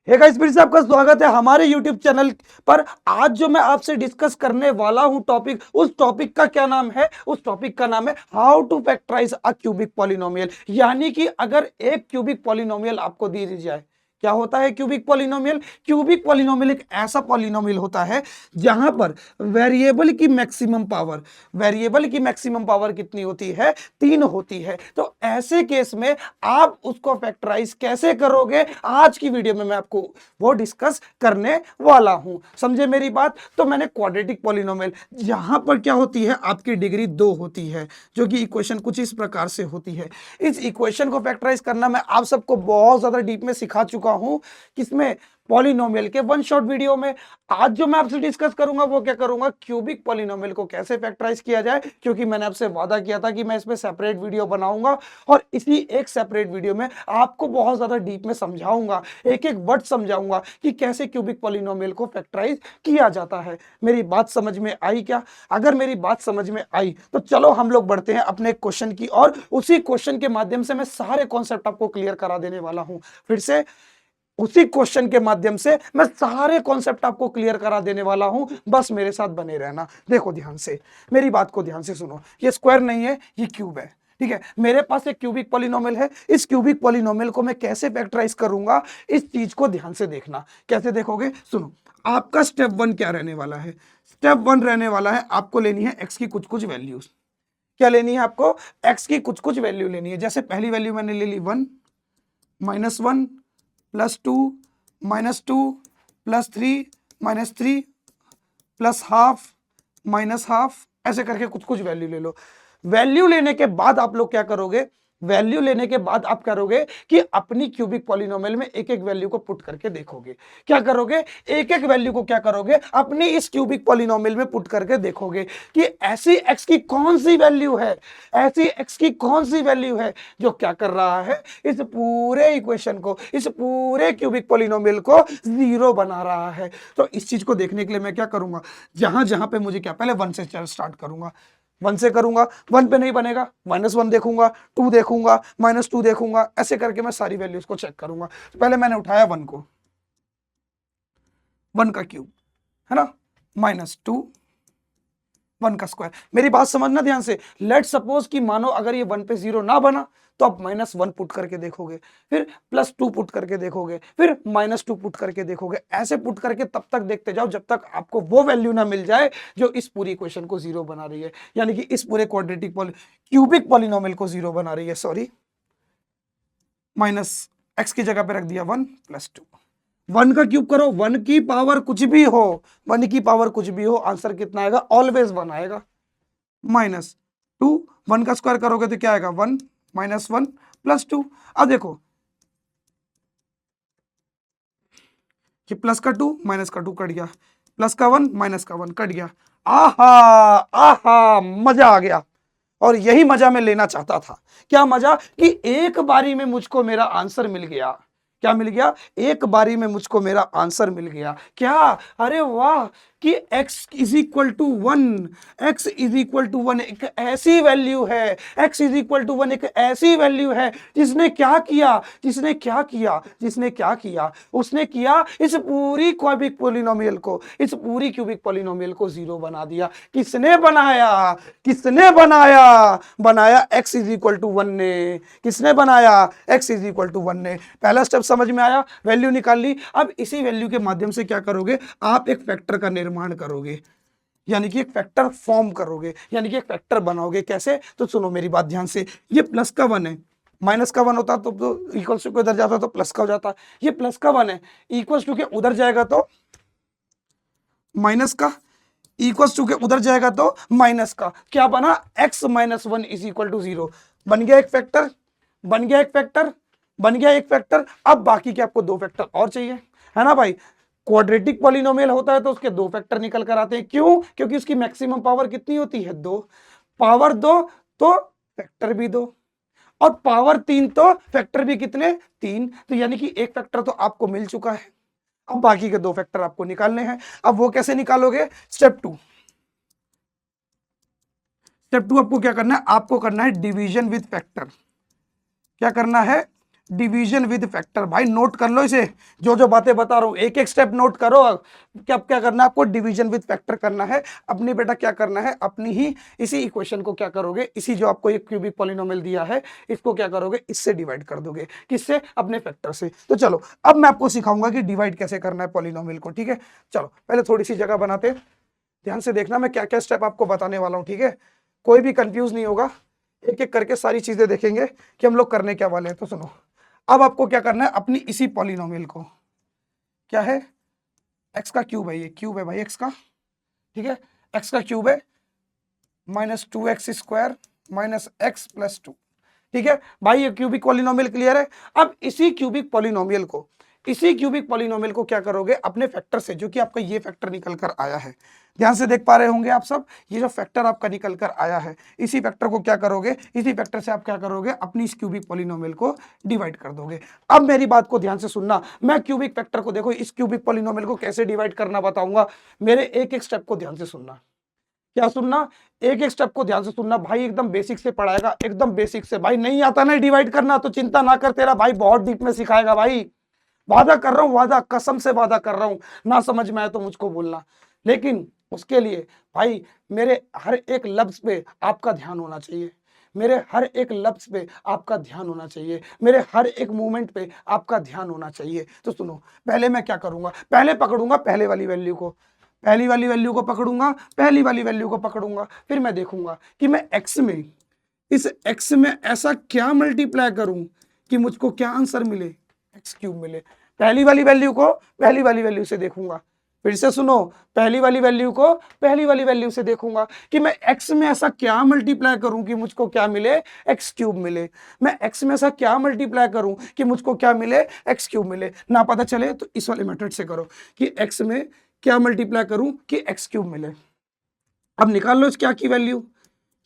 Hey guys, फिर से आपका स्वागत है हमारे YouTube चैनल पर। आज जो मैं आपसे डिस्कस करने वाला हूं टॉपिक, उस टॉपिक का क्या नाम है? उस टॉपिक का नाम है how to factorise a cubic polynomial. यानी कि अगर एक क्यूबिक पॉलिनोमियल आपको दे दी जाए, क्या होता है क्यूबिक पॉलिनोमियल? क्यूबिक पॉलिनोमियल एक ऐसा पॉलिनोमियल होता है जहां पर वेरिएबल की मैक्सिमम पावर कितनी होती है? 3 होती है। तो ऐसे केस में आप उसको फैक्टराइज कैसे करोगे, आज की वीडियो में मैं आपको वो डिस्कस करने वाला हूं। समझे मेरी बात? तो मैंने क्वाड्रेटिक पॉलिनोमियल, जहां पर क्या होती है, आपकी डिग्री 2 होती है, जो कि इक्वेशन कुछ इस प्रकार से होती है। इस इक्वेशन को फैक्टराइज करना मैं आप सबको बहुत ज्यादा डीप में सिखा चुका हूं। किसमें? पॉलिनोमियल के वन शॉट वीडियो में। आज जो मैं आपसे डिस्कस करूंगा वो क्या करूंगा, क्यूबिक पॉलिनोमियल को कैसे फैक्टराइज किया जाए, क्योंकि मैंने आपसे वादा किया था कि मैं इसमें सेपरेट वीडियो बनाऊंगा और इसी एक सेपरेट वीडियो में आपको बहुत ज्यादा डीप में समझाऊंगा, एक एक वर्ड समझाऊंगा कि कैसे क्यूबिक पॉलिनोमियल को फैक्टराइज किया जाता है। मेरी बात समझ में आई क्या? अगर मेरी बात समझ में आई तो चलो हम लोग बढ़ते हैं अपने क्वेश्चन की और उसी क्वेश्चन के माध्यम से मैं सारे कॉन्सेप्ट आपको क्लियर करा देने वाला हूं। फिर से उसी क्वेश्चन के माध्यम से मैं सारे कॉन्सेप्ट आपको क्लियर करा देने वाला हूं, बस मेरे साथ बने रहना। देखो ध्यान से, मेरी बात को ध्यान से सुनो। ये स्क्वायर नहीं है, ये क्यूब है, ठीक है। मेरे पास एक क्यूबिक पॉलिनोमियल है। इस क्यूबिक पॉलिनोमियल को मैं कैसे फैक्टराइज करूंगा, इस चीज को ध्यान से देखना। कैसे देखोगे? सुनो, आपका स्टेप 1 क्या रहने वाला है? स्टेप 1 रहने वाला है, आपको लेनी है एक्स की कुछ कुछ वैल्यूज। क्या लेनी है आपको? एक्स की कुछ कुछ वैल्यू लेनी है। जैसे पहली वैल्यू मैंने ले ली 1, -1, +2, -2, +3, -3, +½ -½ ऐसे करके कुछ कुछ वैल्यू ले लो। वैल्यू लेने के बाद आप लोग क्या करोगे? वैल्यू लेने के बाद आप करोगे कि अपनी क्यूबिक पॉलिनोमियल में एक एक वैल्यू को पुट करके देखोगे। क्या करोगे? एक एक वैल्यू को क्या करोगे? अपनी इस क्यूबिक पॉलिनोमियल में पुट करके देखोगे कि ऐसी एक्स की कौन सी वैल्यू है, ऐसी एक्स की कौन सी वैल्यू है जो क्या कर रहा है, इस पूरे इक्वेशन को, इस पूरे क्यूबिक पॉलिनोमियल को जीरो बना रहा है। तो इस चीज को देखने के लिए मैं क्या करूंगा, जहां जहां पे मुझे क्या, पहले 1 से स्टार्ट करूंगा। 1 से करूंगा, 1 पे नहीं बनेगा, -1 देखूंगा, 2 देखूंगा, -2 देखूंगा, ऐसे करके मैं सारी वैल्यूज को चेक करूंगा। तो पहले मैंने उठाया 1 को, 1 का क्यूब है ना, -2, 1 का स्क्वायर। मेरी बात समझना ध्यान से। लेट सपोज कि मानो अगर ये 1 पे 0 ना बना तो आप -1 पुट करके देखोगे, फिर +2 पुट करके देखोगे, फिर -2 पुट करके देखोगे। ऐसे पुट करके तब तक देखते जाओ जब तक आपको वो वैल्यू ना मिल जाए जो इस पूरी इक्वेशन को जीरो बना रही है, यानी कि इस पूरे क्यूबिक पॉलिनोमियल को जीरो बना रही है। सॉरी, -x की जगह पे रख दिया 1 +2। 1 का क्यूब करो, 1 की पावर कुछ भी हो, 1 की पावर कुछ भी हो, आंसर कितना आएगा? ऑलवेज 1 आएगा। -2, 1 का स्क्वायर करोगे तो क्या आएगा? 1 -1 +2। अब देखो, कि प्लस का 2 माइनस का 2 कट गया, प्लस का 1 माइनस का 1 कट गया। आहा, आहा, मजा आ गया। और यही मजा मैं लेना चाहता था। क्या मजा? कि एक बारी में मुझको मेरा आंसर मिल गया। क्या मिल गया? एक बारी में मुझको मेरा आंसर मिल गया। क्या? अरे वाह, कि x is equal to 1, x is equal to 1 एक ऐसी वैल्यू है, x इज इक्वल टू 1 एक ऐसी वैल्यू है जिसने क्या किया, जिसने क्या किया, उसने किया इस पूरी क्यूबिक पॉलिनोमियल को, इस पूरी क्यूबिक पॉलिनोमियल को जीरो बना दिया। किसने बनाया? किसने बनाया? बनाया x इज इक्वल टू 1 ने। किसने बनाया? x इज इक्वल टू 1 ने। पहला स्टेप समझ में आया, वैल्यू निकाल ली। अब इसी वैल्यू के माध्यम से क्या करोगे? आप एक फैक्टर का निर्माण करोगे, यानी कि एक फैक्टर फॉर्म करोगे, यानी कि एक फैक्टर बनाओगे। कैसे? तो सुनो मेरी बात ध्यान से। ये प्लस का 1 है, माइनस का 1 होता तो इक्वल्स टू के उधर जाता तो प्लस का हो जाता। ये प्लस का 1 है, इक्वल्स टू के उधर जाएगा तो माइनस का, इक्वल्स टू के उधर जाएगा तो माइनस का। क्या बना? x - 1 is equal to 0। बन गया एक फैक्टर, बन गया एक फैक्टर, बन गया एक फैक्टर। अब बाकी के आपको 2 फैक्टर और चाहिए, है ना भाई? क्वाड्रेटिक पॉलिनोमियल होता है तो उसके 2 फैक्टर निकल कर आते हैं। क्यों? क्योंकि उसकी मैक्सिमम पावर कितनी होती है? 2। पावर 2 तो फैक्टर भी 2, और पावर 3 तो फैक्टर भी कितने? 3। तो यानी कि एक फैक्टर तो आपको मिल चुका है। अब बाकी के 2 फैक्टर आपको निकालने हैं। अब वो कैसे निकालोगे? स्टेप 2। स्टेप 2 आपको क्या करना है? आपको करना है डिवीजन विद फैक्टर। क्या करना है? Division with factor. भाई नोट कर लो इसे, जो जो बातें बता रहा हूं एक एक स्टेप नोट करो। क्या करना है आपको, डिवीजन विद फैक्टर करना है। अपनी बेटा क्या करना है, अपनी ही इसी इक्वेशन को क्या करोगे, इसी जो आपको एक क्यूबिक पॉलिनोमियल दिया है इसको क्या करोगे, इससे डिवाइड कर दोगे। किससे, अपने फैक्टर से। तो चलो अब मैं आपको सिखाऊंगा कि डिवाइड कैसे करना है पॉलिनोमियल को, ठीक है। चलो पहले थोड़ी सी जगह बनाते हैं, ध्यान से देखना मैं क्या क्या स्टेप आपको बताने वाला हूं, ठीक है। कोई भी कंफ्यूज नहीं होगा, एक एक करके सारी चीजें देखेंगे कि हम लोग करने क्या वाले हैं। तो सुनो, अब आपको क्या करना है, अपनी इसी पॉलिनोमियल को, क्या है, एक्स का क्यूब है, ये क्यूब है भाई एक्स का, ठीक है। एक्स का क्यूब है -2x² माइनस एक्स प्लस 2, ठीक है भाई। ये क्यूबिक पॉलिनोमियल क्लियर है। अब इसी क्यूबिक पॉलिनोमियल को क्या करोगे, अपने फैक्टर से, जो कि आपका ये फैक्टर निकल कर आया है, ध्यान से देख पा रहे होंगे आप सब, ये जो फैक्टर आपका निकल कर आया है, इसी फैक्टर को क्या करोगे, इसी फैक्टर से आप क्या करोगे, अपनी इस क्यूबिक पॉलिनोमियल को डिवाइड कर दोगे। अब मेरी बात को ध्यान से सुनना, मैं क्यूबिक फैक्टर को, देखो इस क्यूबिक पॉलिनोमियल को कैसे डिवाइड करना बताऊंगा, मेरे एक एक स्टेप को ध्यान से सुनना। क्या सुनना, एक एक स्टेप को ध्यान से सुनना भाई, एकदम बेसिक से पढ़ाएगा, एकदम बेसिक से। भाई नहीं आता ना डिवाइड करना तो चिंता ना कर, तेरा भाई बहुत डीप में सिखाएगा भाई, वादा कर रहा हूं, वादा, कसम से वादा कर रहा हूं। ना समझ में आए तो मुझको बोलना, लेकिन उसके लिए भाई मेरे हर एक लफ्ज पे आपका ध्यान होना चाहिए, मेरे हर एक लफ्ज पे आपका ध्यान होना चाहिए, मेरे हर एक मूवमेंट पे आपका ध्यान होना चाहिए। तो सुनो, पहले मैं क्या करूंगा, पहले पकड़ूंगा पहले वाली वैल्यू को, पहली वाली वैल्यू को पकड़ूंगा, पहली वाली वैल्यू को पकड़ूंगा, फिर मैं देखूंगा कि मैं एक्स में, इस एक्स में ऐसा क्या मल्टीप्लाई करूं कि मुझको क्या आंसर मिले, एक्स क्यूब मिले। पहली वाली वैल्यू को पहली वाली वैल्यू से देखूंगा, फिर से सुनो, पहली वाली वैल्यू को पहली वाली वैल्यू से देखूंगा कि मैं एक्स में ऐसा क्या मल्टीप्लाई करूं कि मुझको क्या मिले, एक्स क्यूब मिले। मैं एक्स में ऐसा क्या मल्टीप्लाई करूं कि मुझको क्या मिले, एक्स क्यूब मिले। ना पता चले तो इस वाले मेथड से करो कि एक्स में क्या मल्टीप्लाई करूं कि एक्स क्यूब मिले। अब निकाल लो इस क्या की वैल्यू,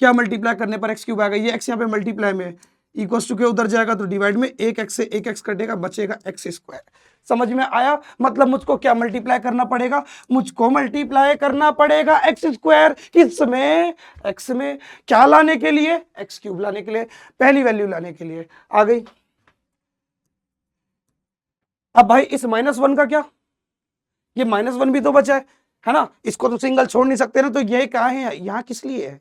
क्या मल्टीप्लाई करने पर एक्स क्यूब आएगा, ये एक्स यहाँ पे मल्टीप्लाई में, इक्वल्स टू के उधर जाएगा तो डिवाइड में, एक एक्स से एक एक्स कटेगा, बचेगा एक्स स्क्वायर। समझ में आया, मतलब मुझको क्या मल्टीप्लाई करना पड़ेगा, मुझको मल्टीप्लाई करना पड़ेगा एक्स स्क्वायर, किसमें, एक्स में, क्या लाने के लिए, एक्स क्यूब लाने के लिए, पहली वैल्यू लाने के लिए। आ गई। अब भाई इस -1 का क्या, ये -1 भी तो बचा है ना, इसको तो सिंगल छोड़ नहीं सकते ना, तो ये कहाँ है, यहाँ किस लिए है,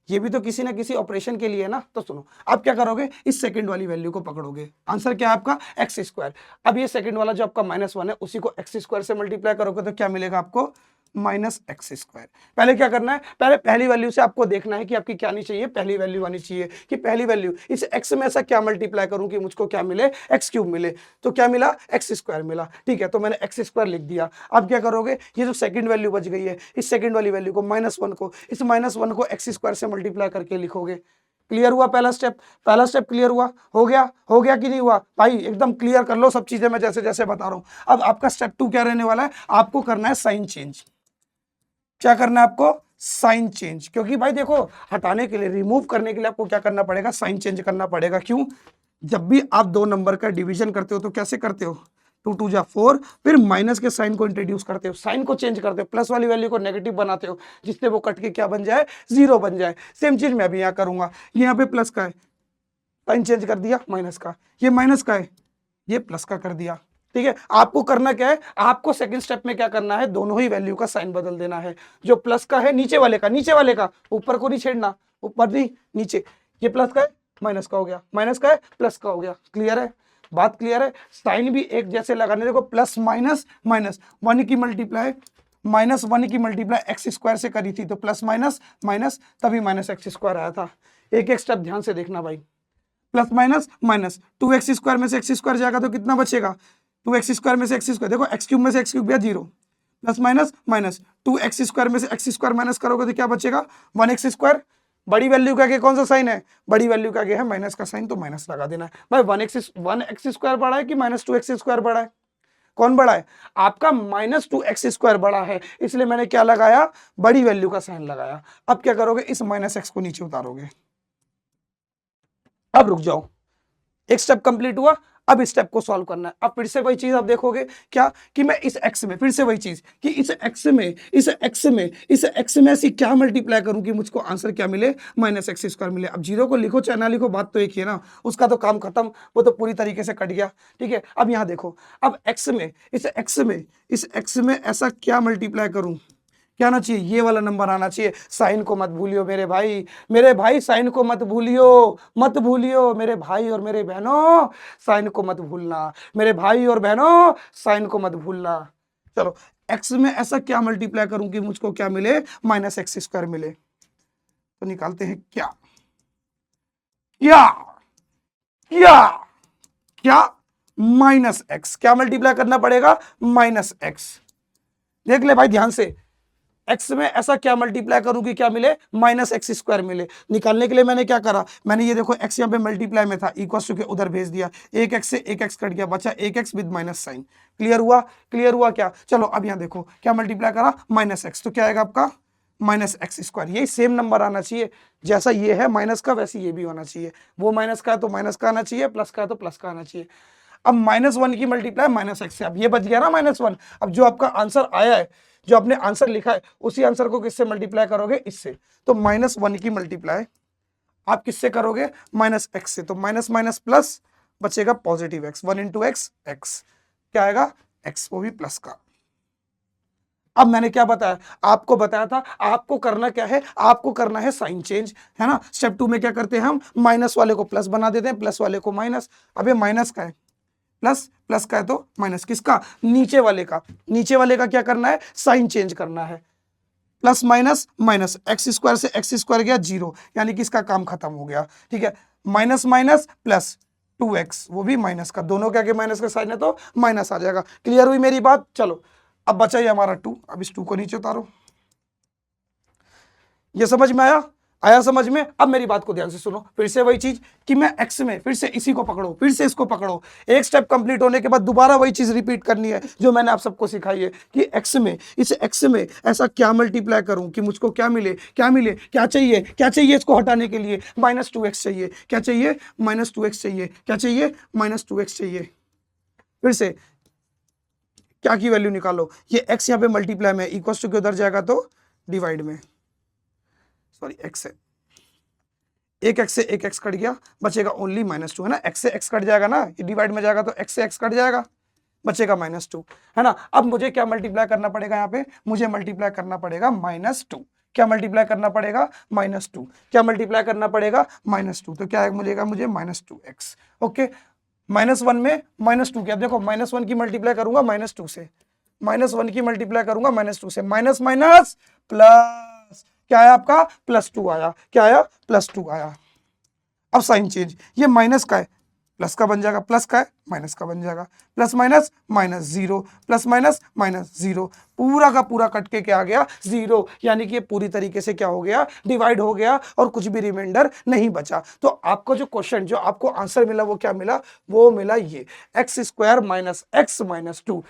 ये भी तो किसी ना किसी ऑपरेशन के लिए है ना। तो सुनो, आप क्या करोगे, इस सेकंड वाली वैल्यू को पकड़ोगे, आंसर क्या है आपका, एक्स स्क्वायर। अब ये सेकंड वाला जो आपका -1 है उसी को एक्स स्क्वायर से मल्टीप्लाई करोगे तो क्या मिलेगा आपको, -x²। पहले क्या करना है, पहले पहली वैल्यू से आपको देखना है कि आपकी क्या आनी चाहिए, पहली वैल्यू आनी चाहिए कि पहली वैल्यू इस x में ऐसा क्या मल्टीप्लाई करूं कि मुझको क्या मिले, एक्स क्यूब मिले। तो क्या मिला, x² मिला, ठीक है, तो मैंने x² लिख दिया। अब क्या करोगे, ये जो सेकंड वैल्यू बच गई है, इस सेकंड वाली वैल्यू को -1 को, इस -1 को x² से मल्टीप्लाई करके लिखोगे। क्लियर हुआ पहला स्टेप, पहला स्टेप क्लियर हुआ, हो गया कि नहीं हुआ भाई, एकदम क्लियर कर लो सब चीजें मैं जैसे जैसे बता रहा हूं। अब आपका स्टेप 2 क्या रहने वाला है, आपको करना है साइन चेंज। क्या करना है आपको, साइन चेंज, क्योंकि भाई देखो हटाने के लिए, रिमूव करने के लिए आपको क्या करना पड़ेगा, साइन चेंज करना पड़ेगा। क्यों, जब भी आप दो नंबर का डिवीजन करते हो तो कैसे करते हो, 2 2 जा 4, फिर माइनस के साइन को इंट्रोड्यूस करते हो, साइन को चेंज करते हो, प्लस वाली वैल्यू को नेगेटिव बनाते हो, जिससे वो कट के क्या बन जाए, 0 बन जाए। सेम चीज मैं भी यहाँ करूंगा, यहाँ पे प्लस का है, साइन चेंज कर दिया, माइनस का, ये माइनस का है, ये प्लस का कर दिया। ठीक है, आपको करना क्या है, आपको सेकंड स्टेप में क्या करना है, दोनों ही वैल्यू का साइन बदल देना है। जो प्लस का है नीचे वाले का, नीचे वाले का, ऊपर को नहीं छेड़ना, ऊपर नहीं नीचे, ये प्लस का है माइनस का हो गया, माइनस का है प्लस का हो गया। क्लियर है, बात क्लियर है, साइन भी एक जैसे लगाने, देखो प्लस माइनस माइनस, 1 की मल्टीप्लाई -1 की मल्टीप्लाई x² से करी थी, तो प्लस माइनस माइनस, तभी -x² आया था। एक एक स्टेप ध्यान से देखना भाई, प्लस माइनस माइनस, 2x² में से x² जाएगा तो कितना बचेगा, 2x² में से x², देखो x क्यूब में से x क्यूब गया 0, प्लस माइनस माइनस, 2x² में से x² माइनस करोगे तो क्या बचेगा, 1x²। बड़ी वैल्यू का आगे कौन सा साइन है, बड़ी वैल्यू का आगे है माइनस का साइन, तो माइनस लगा देना है। भाई 1x² बड़ा है कि -2x² बड़ा है, कौन बड़ा है, आपका -2x² बड़ा है, इसलिए मैंने क्या लगाया, बड़ी वैल्यू का साइन लगाया। अब क्या करोगे, इस -x को नीचे उतारोगे। अब रुक जाओ, एक स्टेप कंप्लीट हुआ, अब इस स्टेप को सॉल्व करना है। अब फिर से वही चीज आप देखोगे क्या कि मैं इस x में, फिर से वही चीज कि इस x में ऐसी क्या मल्टीप्लाई करूं कि मुझको आंसर क्या मिले, -x² मिले। अब जीरो को लिखो चाहे ना लिखो, बात तो एक ही है ना, उसका तो काम खत्म, वो तो पूरी तरीके से कट गया। ठीक है, अब यहां देखो, अब इस x में ऐसा क्या मल्टीप्लाई करूं, क्या आना चाहिए, ये वाला नंबर आना चाहिए। साइन को मत भूलियो मेरे भाई साइन को मत भूलियो मेरे भाई और मेरे बहनों, साइन को मत भूलना मेरे भाई और बहनों, साइन को मत भूलना। चलो x में ऐसा क्या मल्टीप्लाई करूं कि मुझको क्या मिले, -x² मिले। तो निकालते हैं क्या क्या क्या क्या -x, क्या मल्टीप्लाई करना पड़ेगा, -x। देख ले भाई ध्यान से, x में ऐसा क्या मल्टीप्लाई करूं कि क्या मिले, -x² मिले। निकालने के लिए मैंने क्या करा, मैंने ये देखो x यहाँ पे मल्टीप्लाई में था, इक्वल टू के उधर भेज दिया, एक x से एक x कट गया, बचा एक x with minus sign. Clear हुआ क्या। चलो अब यहाँ देखो क्या मल्टीप्लाई करा, -x, तो क्या आएगा आपका -x²। यही सेम नंबर आना चाहिए, जैसा ये है माइनस का वैसे ये भी होना चाहिए। वो माइनस का है तो माइनस का आना चाहिए, प्लस का है तो प्लस का आना चाहिए। अब -1 की मल्टीप्लाई -x से, अब ये बच गया ना -1। अब जो आपका आंसर आया है, जो आपने आंसर लिखा है, उसी आंसर को किससे मल्टीप्लाई करोगे, इससे। तो -1 की मल्टीप्लाई आप किससे करोगे, -x से। तो माइनस माइनस प्लस बचेगा पॉजिटिव x, 1 × x, x क्या आएगा, x, वो भी प्लस का। अब मैंने क्या बताया, आपको बताया था आपको करना क्या है, आपको करना है साइन चेंज, है ना। स्टेप 2 में क्या करते हैं हम, माइनस वाले को प्लस बना देते हैं, प्लस वाले को माइनस। अब ये माइनस का है, प्लस का है तो माइनस, किसका, नीचे वाले का क्या करना है, साइन चेंज करना है। प्लस माइनस माइनस, x² से x² गया 0, यानी कि इसका काम खत्म हो गया। ठीक है, माइनस माइनस प्लस 2x, वो भी माइनस का, दोनों के आगे माइनस का साइन है तो माइनस आ जाएगा। क्लियर हुई मेरी बात। चलो अब बचा ये हमारा 2, अब इस 2 को नीचे उतारो। ये समझ में आया समझ में। अब मेरी बात को ध्यान से सुनो, फिर से वही चीज कि मैं x में फिर से इसी को पकड़ो, फिर से इसको पकड़ो। एक स्टेप कंप्लीट होने के बाद दोबारा वही चीज रिपीट करनी है जो मैंने आप सबको सिखाई है कि इस x में ऐसा क्या मल्टीप्लाई करूं कि मुझको क्या मिले, क्या चाहिए इसको हटाने के लिए, -2x चाहिए। क्या चाहिए, -2x चाहिए। क्या चाहिए, -2x चाहिए। फिर से क्या की वैल्यू निकालो, ये x यहाँ पे मल्टीप्लाई में, इक्वल टू के उधर जाएगा तो डिवाइड में, सॉरी x है, एक x से एक x कट गया, बचेगा ओनली -2, है ना। x से x कट जाएगा ना, ये डिवाइड में जाएगा तो x से x कट जाएगा, बचेगा -2, है ना। अब मुझे क्या मल्टीप्लाई करना पड़ेगा, यहाँ पे मुझे मल्टीप्लाई करना पड़ेगा -2। क्या मल्टीप्लाई करना पड़ेगा, -2। क्या मल्टीप्लाई करना पड़ेगा, -2। तो क्या मिलेगा मुझे, -2x। ओके, -1 में -2 क्या, देखो -1 की मल्टीप्लाई करूंगा -2 से, -1 की मल्टीप्लाई करूंगा -2 से, माइनस माइनस प्लस, क्या आया आपका, +2 आया। क्या आया, +2 आया। अब साइन चेंज, ये माइनस का है प्लस का बन जाएगा, प्लस का है माइनस का बन जाएगा, प्लस माइनस -0, प्लस माइनस -0, पूरा का पूरा कट के क्या आ गया, 0, यानी कि ये पूरी तरीके से क्या हो गया, डिवाइड हो गया और कुछ भी रिमाइंडर नहीं बचा। तो आपको जो क्वेश्चन, जो आपको आंसर मिला वो क्या मिला, वो मिला ये x² - x - 2।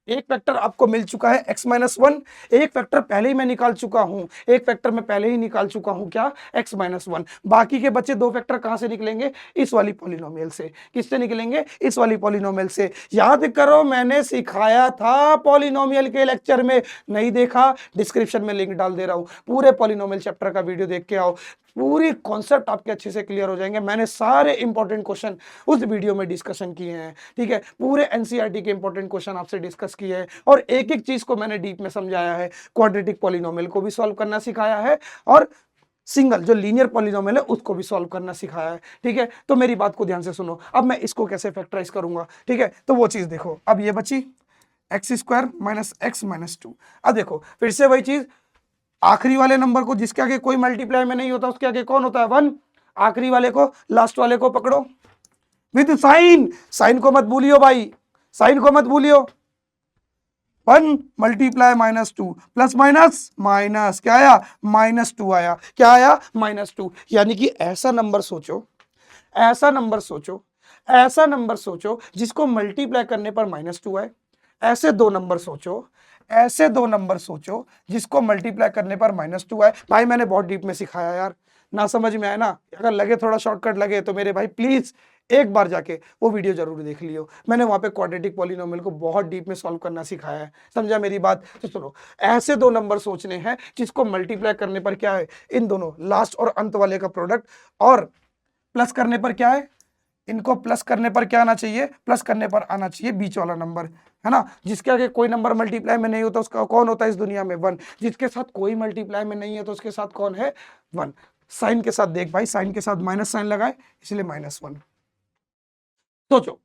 एक फैक्टर आपको मिल चुका है x-1, एक फैक्टर पहले ही मैं निकाल चुका हूं, एक फैक्टर मैं पहले ही निकाल चुका हूं, क्या, x-1। बाकी के बच्चे दो फैक्टर कहां से निकलेंगे, इस वाली पॉलिनोमियल से। किससे निकलेंगे, इस वाली पॉलिनोमियल से। याद करो मैंने सिखाया था पॉलिनोमियल के लेक्चर में, नहीं देखा, डिस्क्रिप्शन में लिंक डाल दे रहा हूं, पूरे पॉलिनोमियल चैप्टर का वीडियो देख के आओ, पूरी कॉन्सेप्ट आपके अच्छे से क्लियर हो जाएंगे। मैंने सारे इंपॉर्टेंट क्वेश्चन उस वीडियो में डिस्कशन किए हैं। ठीक है, पूरे एनसीईआरटी के इंपॉर्टेंट क्वेश्चन आपसे डिस्कस किए हैं और एक एक चीज को मैंने डीप में समझाया है। क्वाड्रेटिक पॉलिनोमियल को भी सॉल्व करना सिखाया है और सिंगल जो लीनियर पॉलिनोमियल है उसको भी सॉल्व करना सिखाया है। ठीक है, तो मेरी बात को ध्यान से सुनो, अब मैं इसको कैसे फैक्टराइज करूंगा। ठीक है, तो वो चीज देखो, अब ये बची x² - x - 2। अब देखो फिर से वही चीज, आखिरी वाले नंबर को जिसके आगे कोई मल्टीप्लाई में नहीं होता उसके आगे कौन होता है, 1। आखिरी वाले को, लास्ट वाले को पकड़ो विद साइन, साइन को मत भूलियो भाई, साइन को मत भूलियो। 1 मल्टीप्लाई -2 प्लस माइनस माइनस, क्या आया, -2 आया। क्या आया, -2। यानी कि ऐसा नंबर सोचो, ऐसा नंबर सोचो, ऐसा नंबर सोचो जिसको मल्टीप्लाई करने पर -2 आए। ऐसे दो नंबर सोचो, ऐसे दो नंबर सोचो जिसको मल्टीप्लाई करने पर -2 आए। भाई मैंने बहुत डीप में सिखाया यार, ना समझ में आया ना, अगर लगे थोड़ा शॉर्टकट लगे तो मेरे भाई प्लीज एक बार जाके वो वीडियो जरूर देख लियो, मैंने वहां पे क्वाड्रेटिक पॉलिनोमियल को बहुत डीप में सॉल्व करना सिखाया है। समझा मेरी बात? तो सुनो, ऐसे दो नंबर सोचने हैं जिसको मल्टीप्लाई करने पर क्या है, इन दोनों लास्ट और अंत वाले का प्रोडक्ट, और प्लस करने पर क्या है, इनको प्लस करने पर क्या आना चाहिए, प्लस करने पर आना चाहिए बीच वाला नंबर, है ना। जिसके आगे कोई नंबर मल्टीप्लाई में नहीं होता उसका कौन होता है इस दुनिया में, 1। जिसके साथ कोई मल्टीप्लाई में नहीं है तो उसके साथ कौन है, 1। साइन के साथ देख भाई, साइन के साथ माइनस साइन लगाए इसलिए -1। सोचो,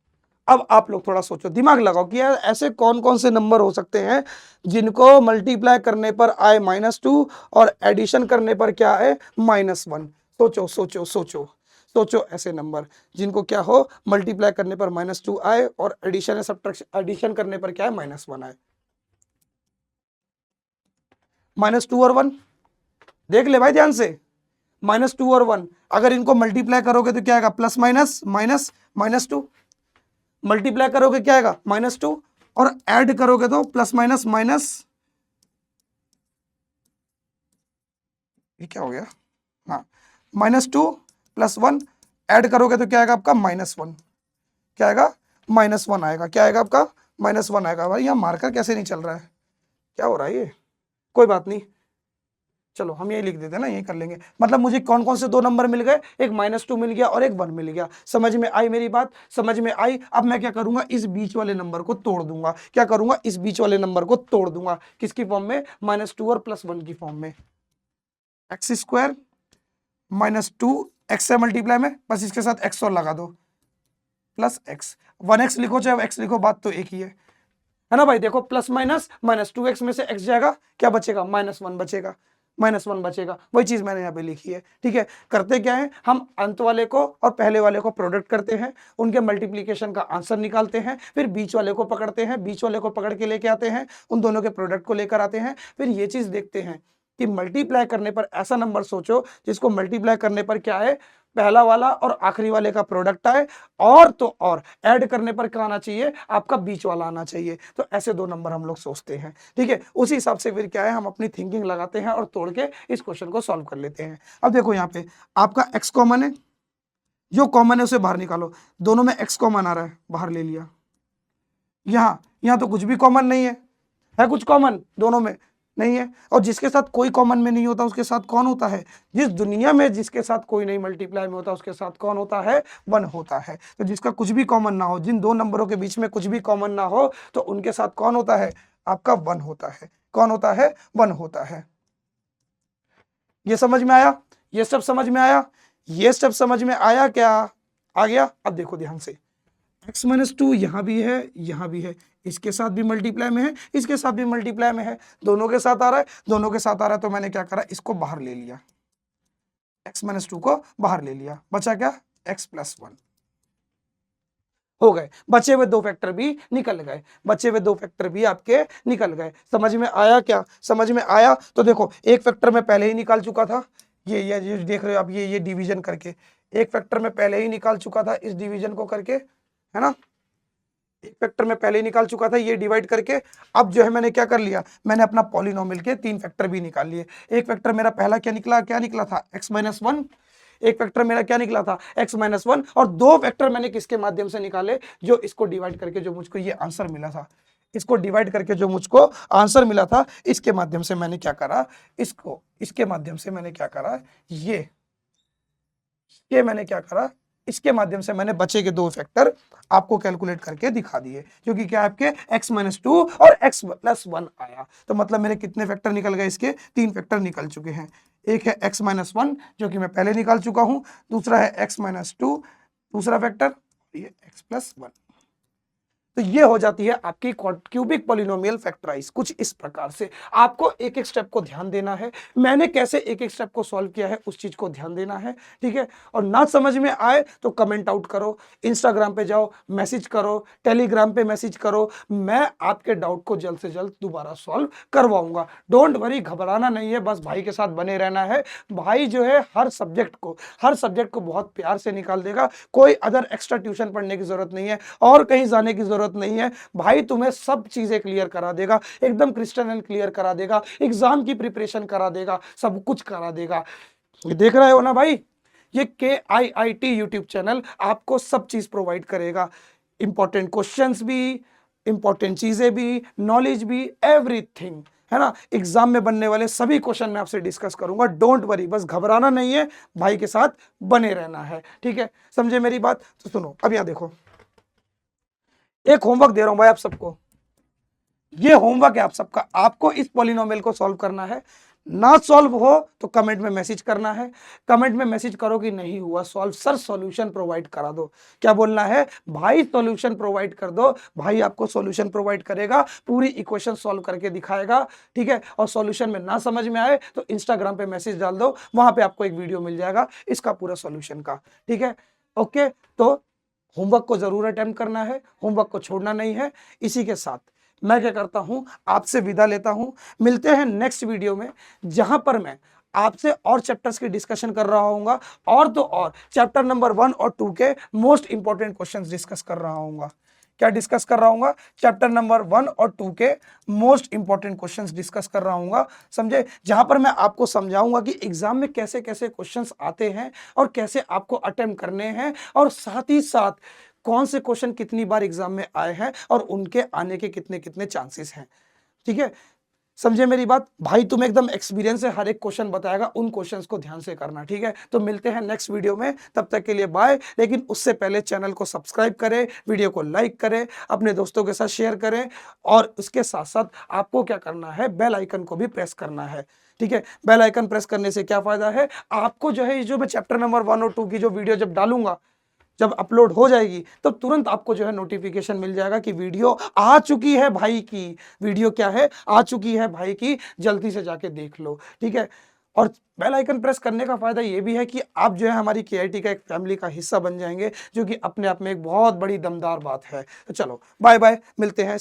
अब आप लोग थोड़ा सोचो, दिमाग लगाओ कि यार ऐसे कौन कौन से नंबर हो सकते हैं जिनको मल्टीप्लाई करने पर आए -2 और एडिशन करने पर क्या है, -1। सोचो सोचो सोचो सोचो, ऐसे नंबर जिनको क्या हो, मल्टीप्लाई करने पर -2 आए और एडिशन या सब्ट्रैक्शन, एडिशन करने पर क्या है, -1 आए। -2 और 1 देख ले भाई ध्यान से, -2 और 1 अगर इनको मल्टीप्लाई करोगे तो क्या आएगा, प्लस माइनस माइनस -2, मल्टीप्लाई करोगे क्या आएगा, -2, और ऐड करोगे तो प्लस माइनस माइनस, ये क्या हो गया, हाँ, -2 + 1 ऐड करोगे तो क्या आएगा आपका, -1। क्या आएगा, -1 आएगा। क्या आएगा आपका, -1 आएगा। भाई यहाँ मार्कर कैसे नहीं चल रहा है, क्या हो रहा है ये, कोई बात नहीं, चलो हम यही लिख देते हैं ना, यही कर लेंगे। मतलब मुझे कौन कौन से दो नंबर मिल गए, एक -2 मिल गया और एक 1 मिल गया। समझ में आई मेरी बात, समझ में आई। अब मैं क्या करूंगा, इस बीच वाले नंबर को तोड़ दूंगा। क्या करूंगा, इस बीच वाले नंबर को तोड़ दूंगा, किसकी फॉर्म में, -2 और +1 की फॉर्म में। x² -2 x से मल्टीप्लाई में, बस इसके साथ x और लगा दो, प्लस x, 1x लिखो चाहे x लिखो, बात तो एक ही है ना भाई। देखो प्लस माइनस, -2x में से x जाएगा, क्या बचेगा, -1 बचेगा, -1 बचेगा। वही चीज मैंने यहाँ पे लिखी है, ठीक है। करते क्या है, हम अंत वाले को और पहले वाले को प्रोडक्ट करते हैं, उनके मल्टीप्लीकेशन का आंसर निकालते हैं, फिर बीच वाले को पकड़ते हैं, बीच वाले को पकड़ के लेके आते हैं, उन दोनों के प्रोडक्ट को लेकर आते हैं, फिर ये चीज देखते हैं कि मल्टीप्लाई करने पर ऐसा नंबर सोचो जिसको मल्टीप्लाई करने पर क्या है, पहला वाला और आखिरी वाले का प्रोडक्ट आए, और तो और ऐड करने पर क्या आना चाहिए, आपका बीच वाला आना चाहिए। तो ऐसे दो नंबर हम लोग सोचते हैं, ठीक है। उसी हिसाब से फिर क्या है, हम अपनी थिंकिंग लगाते हैं और तोड़ के इस क्वेश्चन को सॉल्व कर लेते हैं। अब देखो यहाँ पे आपका x कॉमन है, जो कॉमन है उसे बाहर निकालो। दोनों में x कॉमन आ रहा है, बाहर ले लिया। यहाँ तो कुछ भी कॉमन नहीं है कुछ कॉमन दोनों में नहीं है। और जिसके साथ कोई कॉमन में नहीं होता उसके साथ कौन होता है, जिस दुनिया में जिसके साथ कोई नहीं मल्टीप्लाई में होता उसके साथ कौन होता है, 1 होता है। तो जिसका कुछ भी कॉमन ना हो, जिन दो नंबरों के बीच में कुछ भी कॉमन ना हो, तो उनके साथ कौन होता है, आपका 1 होता है। कौन होता है, 1 होता है। ये समझ में आया, ये सब समझ में आया, ये सब समझ में आया, क्या आ गया। अब देखो ध्यान से, x-2 यहाँ भी है, यहाँ भी है, इसके साथ भी मल्टीप्लाई में है, इसके साथ भी मल्टीप्लाई में है, दोनों के साथ आ रहा है, दोनों के साथ आ रहा है। तो मैंने क्या करा, इसको बाहर ले लिया, x-2 को बाहर ले लिया, बचा क्या, x+1 हो गए। बचे हुए दो फैक्टर भी निकल गए, बचे हुए दो फैक्टर भी आपके निकल गए। समझ में आया, क्या समझ में आया। तो देखो एक फैक्टर में पहले ही निकाल चुका था, ये देख रहे हो आप, ये डिवीजन करके एक फैक्टर में पहले ही निकाल चुका था, इस डिवीजन को करके, है ना। एक फैक्टर में पहले ही निकाल चुका था, ये डिवाइड करके। अब जो है मैंने क्या कर लिया, मैंने अपना पॉलिनोमियल के 3 फैक्टर भी निकाल लिए। एक फैक्टर मेरा पहला क्या निकला था, x-1। एक फैक्टर मेरा क्या निकला था, x-1। और दो फैक्टर मैंने किसके माध्यम से निकाले, जो इसको डिवाइड करके जो मुझको ये आंसर मिला था, इसको डिवाइड करके जो मुझको आंसर मिला था, इसके माध्यम से मैंने क्या करा, इसके माध्यम से मैंने क्या करा, ये मैंने क्या करा, इसके माध्यम से मैंने बचे के दो फैक्टर आपको कैलकुलेट करके दिखा दिए, क्योंकि क्या आपके x-2 और x+1 आया। तो मतलब मेरे कितने फैक्टर निकल गए, इसके 3 फैक्टर निकल चुके हैं। एक है x-1 जो कि मैं पहले निकाल चुका हूं, दूसरा है x-2 दूसरा फैक्टर, ये x+1। तो ये हो जाती है आपकी क्यूबिक पॉलिनोमियल फैक्टराइज। कुछ इस प्रकार से आपको एक एक स्टेप को ध्यान देना है, मैंने कैसे एक एक स्टेप को सॉल्व किया है उस चीज को ध्यान देना है, ठीक है। और ना समझ में आए तो कमेंट आउट करो, इंस्टाग्राम पे जाओ, मैसेज करो, टेलीग्राम पे मैसेज करो, मैं आपके डाउट को जल्द से जल्द दोबारा सॉल्व करवाऊंगा। डोंट वरी, घबराना नहीं है, बस भाई के साथ बने रहना है। भाई जो है हर सब्जेक्ट को बहुत प्यार से निकाल देगा। कोई अदर एक्स्ट्रा ट्यूशन पढ़ने की जरूरत नहीं है और कहीं जाने की जरूरत नहीं है। भाई तुम्हें सब चीजें क्लियर करा देगा, एकदम क्रिस्टल क्लियर करा देगा, एग्जाम की प्रिपरेशन करा देगा, सब कुछ करा देगा। ये देख रहे हो ना भाई, ये KIIT यूट्यूब चैनल आपको सब चीज प्रोवाइड करेगा, इंपॉर्टेंट क्वेश्चंस भी, इंपॉर्टेंट चीजें भी, नॉलेज भी, एवरीथिंग, है ना। एग्जाम में बनने वाले सभी क्वेश्चन मैं आपसे डिस्कस करूंगा, डोंट वरी, बस घबराना नहीं है, भाई के साथ बने रहना है, ठीक है, समझे मेरी बात। तो सुनो, अब यहां देखो, एक होमवर्क दे रहा हूं भाई आप सबको, ये होमवर्क है आप सबका, आपको इस पॉलिनोमियल को सॉल्व करना है। ना सॉल्व हो तो कमेंट में मैसेज करना है, कमेंट में मैसेज करो कि नहीं हुआ सॉल्व, सर सॉल्यूशन प्रोवाइड करा दो। क्या बोलना है, भाई सॉल्यूशन प्रोवाइड कर दो, भाई आपको सॉल्यूशन प्रोवाइड करेगा, पूरी इक्वेशन सॉल्व करके दिखाएगा, ठीक है। और सॉल्यूशन में ना समझ में आए तो इंस्टाग्राम पे मैसेज डाल दो, वहां पे आपको एक वीडियो मिल जाएगा इसका पूरा सॉल्यूशन का, ठीक है। ओके, तो होमवर्क को जरूर अटेम्प्ट करना है, होमवर्क को छोड़ना नहीं है। इसी के साथ मैं क्या करता हूं, आपसे विदा लेता हूं, मिलते हैं नेक्स्ट वीडियो में, जहां पर मैं आपसे और चैप्टर्स की डिस्कशन कर रहा हूंगा, और तो और चैप्टर नंबर 1 और 2 के मोस्ट इंपॉर्टेंट क्वेश्चंस डिस्कस कर रहा हूंगा। क्या डिस्कस कर रहा हूंगा, चैप्टर नंबर 1 और 2 के मोस्ट इंपॉर्टेंट क्वेश्चंस डिस्कस कर रहा हूंगा, समझे, जहां पर मैं आपको समझाऊंगा कि एग्जाम में कैसे कैसे क्वेश्चंस आते हैं और कैसे आपको अटेम्प्ट करने हैं, और साथ ही साथ कौन से क्वेश्चन कितनी बार एग्जाम में आए हैं और उनके आने के कितने कितने चांसेस हैं, ठीक है, समझे मेरी बात। भाई तुम एकदम एक्सपीरियंस से हर एक क्वेश्चन बताएगा, उन क्वेश्चंस को ध्यान से करना, ठीक है। तो मिलते हैं नेक्स्ट वीडियो में, तब तक के लिए बाय। लेकिन उससे पहले चैनल को सब्सक्राइब करें, वीडियो को लाइक करें, अपने दोस्तों के साथ शेयर करें, और उसके साथ साथ आपको क्या करना है, बेल आइकन को भी प्रेस करना है, ठीक है। बेल आइकन प्रेस करने से क्या फायदा है, आपको जो है, जो मैं चैप्टर नंबर 1 और 2 की जो वीडियो जब डालूंगा, जब अपलोड हो जाएगी, तो तुरंत आपको जो है नोटिफिकेशन मिल जाएगा कि वीडियो आ चुकी है भाई की, वीडियो क्या है, आ चुकी है भाई की, जल्दी से जाके देख लो, ठीक है। और बेल आइकन प्रेस करने का फायदा ये भी है कि आप जो है हमारी KIT का एक फैमिली का हिस्सा बन जाएंगे, जो कि अपने आप में एक बहुत बड़ी दमदार बात है। तो चलो बाय बाय, मिलते हैं।